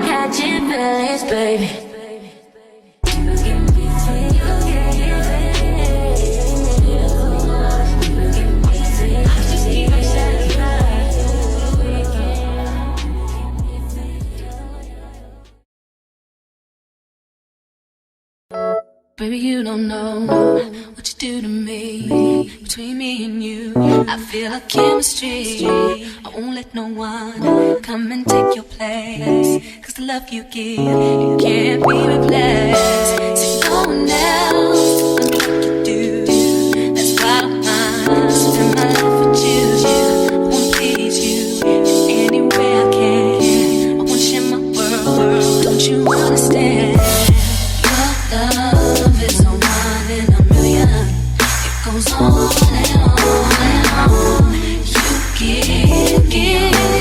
catching feelings, baby. Baby, you don't know what you do to me. Between me and you, I feel a chemistry. I won't let no one come and take your place. Cause the love you give, it can't be replaced. So no one else can do what you do. That's why I don't mind spend my life with you. I wanna please you in any way I can. I wanna share my world, don't you understand? Your love is a one in a million. It goes on and on and on. You give it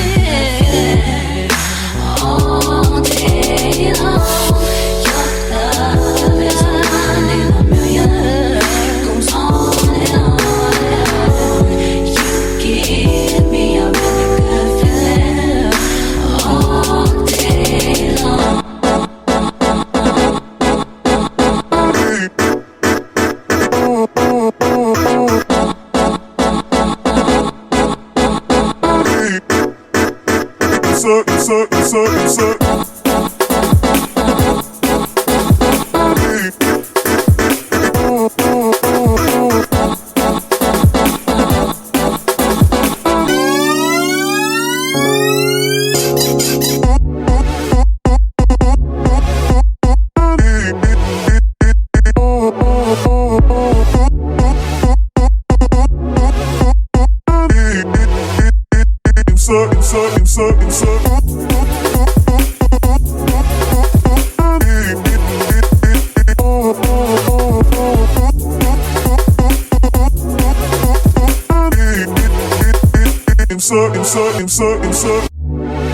all day long. Your love is a one in a million. It goes on and on and on. You give me a really good feeling all day long.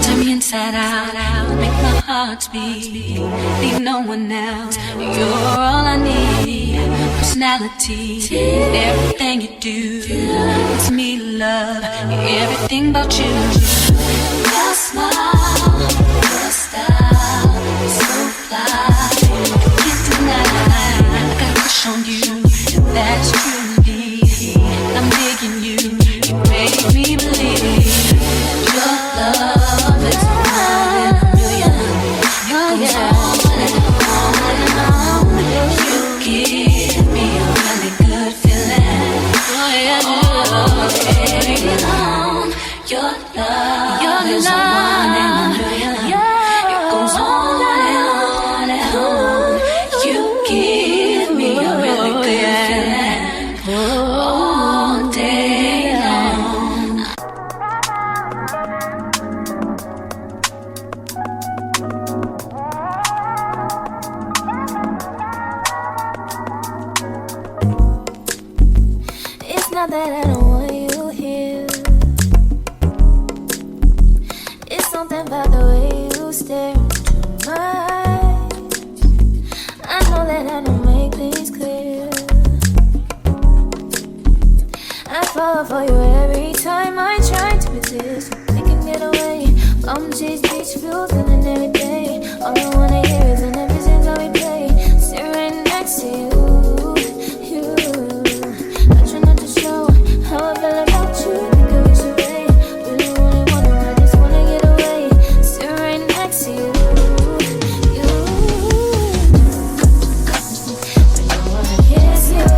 Turn me inside out, make my heart beat. Need no one else, you're all I need. Personality, everything you do, it's me love, everything about you. Your smile, your style, so fly, I can't deny. I got a crush on you, that's true indeed. I'm digging you, you make me believe. Your love is one in a million. It goes on and on and on. You give me a really good feeling all day long. Your love is one in a million. It goes on and on and on. You give me a really good feeling all day long. It's not that I don't want you here. It's something about the way you stare into my eyes. I know that I don't make things clear. I fall for you every time I try to resist. We can get away, bum chase, beach views, feeling every day. All I wanna hear is an episode how we play. Sit right next to you. I try not to show how I feel about you. Think I wish away. Really wanna, I just wanna get away. Sit right next to you. When I wanna kiss you,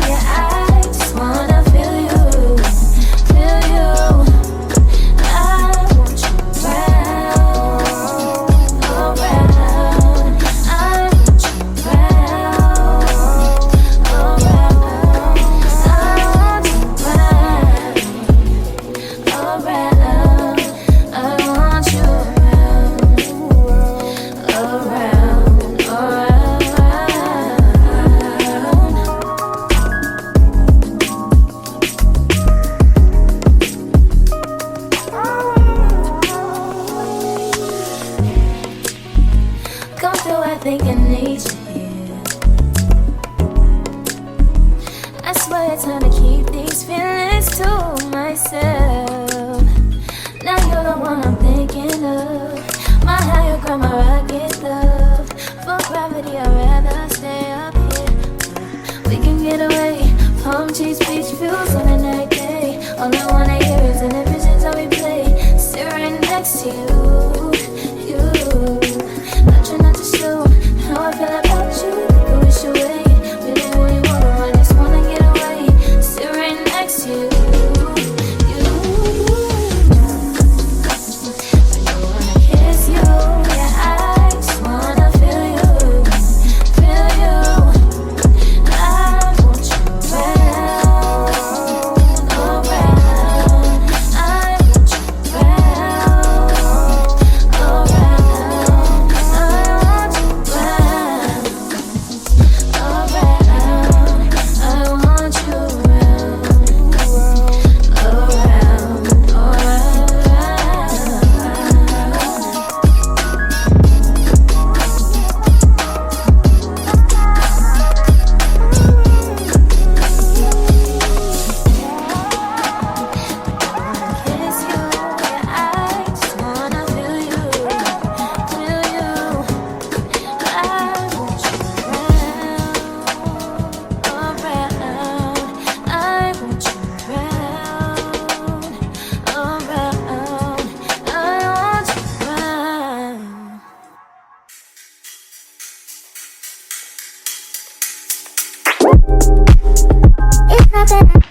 yeah, I just wanna feel you. I want you around, around. I want you around, around. I want you around, around. I want you around, around, come through, I think I need you here. I swear it's time to keep these feelings to myself. Now you're the one I'm thinking of. My higher ground, my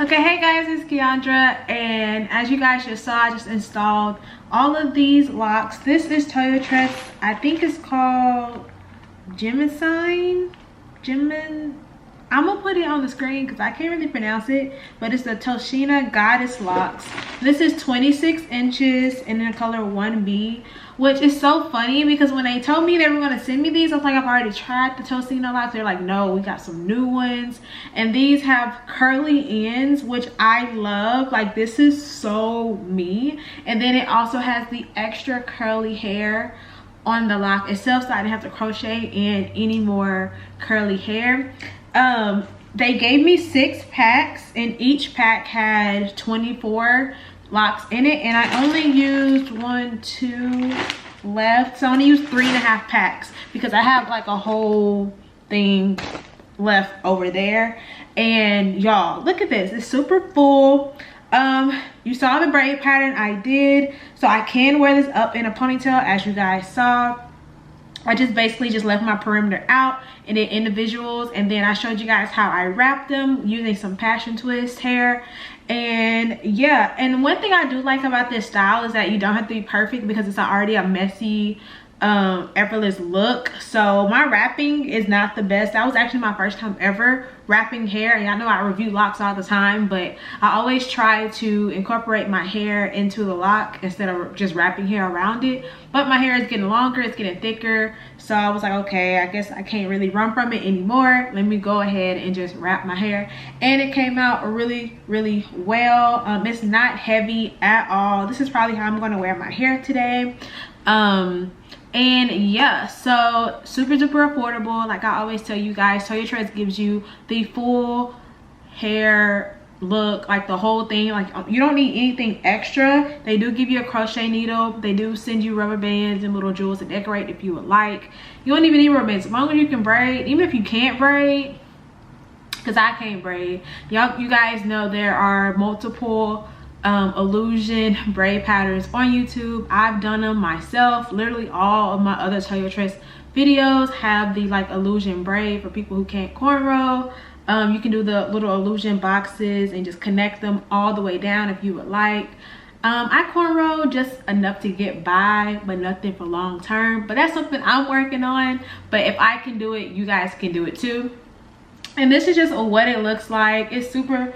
Okay, hey guys, it's Keandra, and as you guys just saw, I just installed all of these locks. This is Toyotress. I think it's called I'm gonna put it on the screen because I can't really pronounce it, but it's the Toceana Goddess locks. This is 26 inches in the color 1B, which is so funny because when they told me they were going to send me these, I was like, I've already tried the Toceana locks. They're like, no, we got some new ones, and these have curly ends, which I love. Like, this is so me. And then it also has the extra curly hair on the lock itself, so I didn't have to crochet in any more curly hair. They gave me 6 packs, and each pack had 24 locks in it, and I only used 1, 2 left, so I only used 3.5 packs because I have like a whole thing left over there. And y'all, look at this, it's super full. You saw the braid pattern I did, so I can wear this up in a ponytail, as you guys saw. I just basically just left my perimeter out and then individuals, and then I showed you guys how I wrapped them using some passion twist hair. And yeah, and one thing I do like about this style is that you don't have to be perfect because it's already a messy effortless look. So my wrapping is not the best. That was actually my first time ever wrapping hair, and y'all know I review locks all the time, but I always try to incorporate my hair into the lock instead of just wrapping hair around it. But my hair is getting longer, it's getting thicker, so I was like, okay, I guess I can't really run from it anymore. Let me go ahead and just wrap my hair, and it came out really well. It's not heavy at all. This is probably how I'm going to wear my hair today. And yeah, so super duper affordable. Like I always tell you guys, Toyotress gives you the full hair look, like the whole thing. Like you don't need anything extra. They do give you a crochet needle. They do send you rubber bands and little jewels to decorate if you would like. You don't even need rubber bands as long as you can braid. Even if you can't braid, because I can't braid, you guys know there are multiple illusion braid patterns on YouTube. I've done them myself. Literally all of my other Toyotress videos have the like illusion braid for people who can't cornrow. You can do the little illusion boxes and just connect them all the way down if you would like. I cornrow just enough to get by, but nothing for long term. But that's something I'm working on. But if I can do it, you guys can do it too. And this is just what it looks like. It's super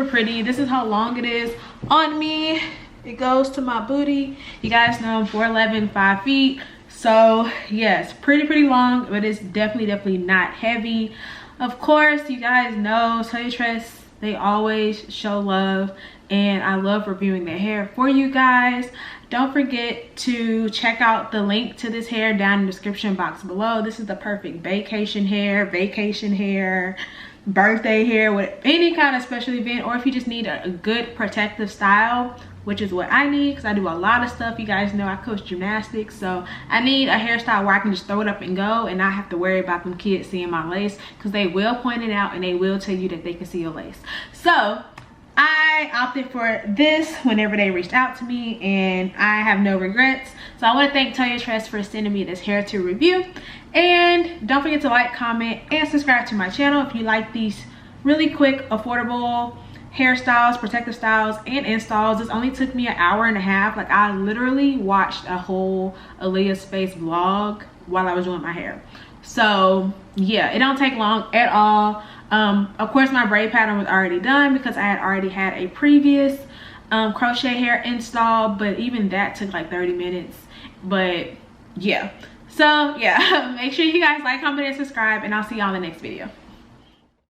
pretty. This is how long it is on me. It goes to my booty. You guys know I'm 4'11", 5 feet. So yes, pretty long, but it's definitely not heavy. Of course, you guys know Toyotress, they always show love, and I love reviewing their hair for you guys. Don't forget to check out the link to this hair down in the description box below. This is the perfect vacation hair, birthday hair, with any kind of special event, or if you just need a good protective style, which is what I need because I do a lot of stuff. You guys know I coach gymnastics, so I need a hairstyle where I can just throw it up and go and not have to worry about them kids seeing my lace, because they will point it out and they will tell you that they can see your lace. So I opted for this whenever they reached out to me, and I have no regrets. So I want to thank Toyotress for sending me this hair to review. And don't forget to like, comment, and subscribe to my channel if you like these really quick, affordable hairstyles, protective styles, and installs. This only took me an hour and a half. Like I literally watched a whole Aaliyah Space vlog while I was doing my hair. So yeah, it don't take long at all. Of course my braid pattern was already done because I had already had a previous crochet hair install, but even that took like 30 minutes. But yeah, so yeah, make sure you guys like, comment, and subscribe, and I'll see y'all in the next video.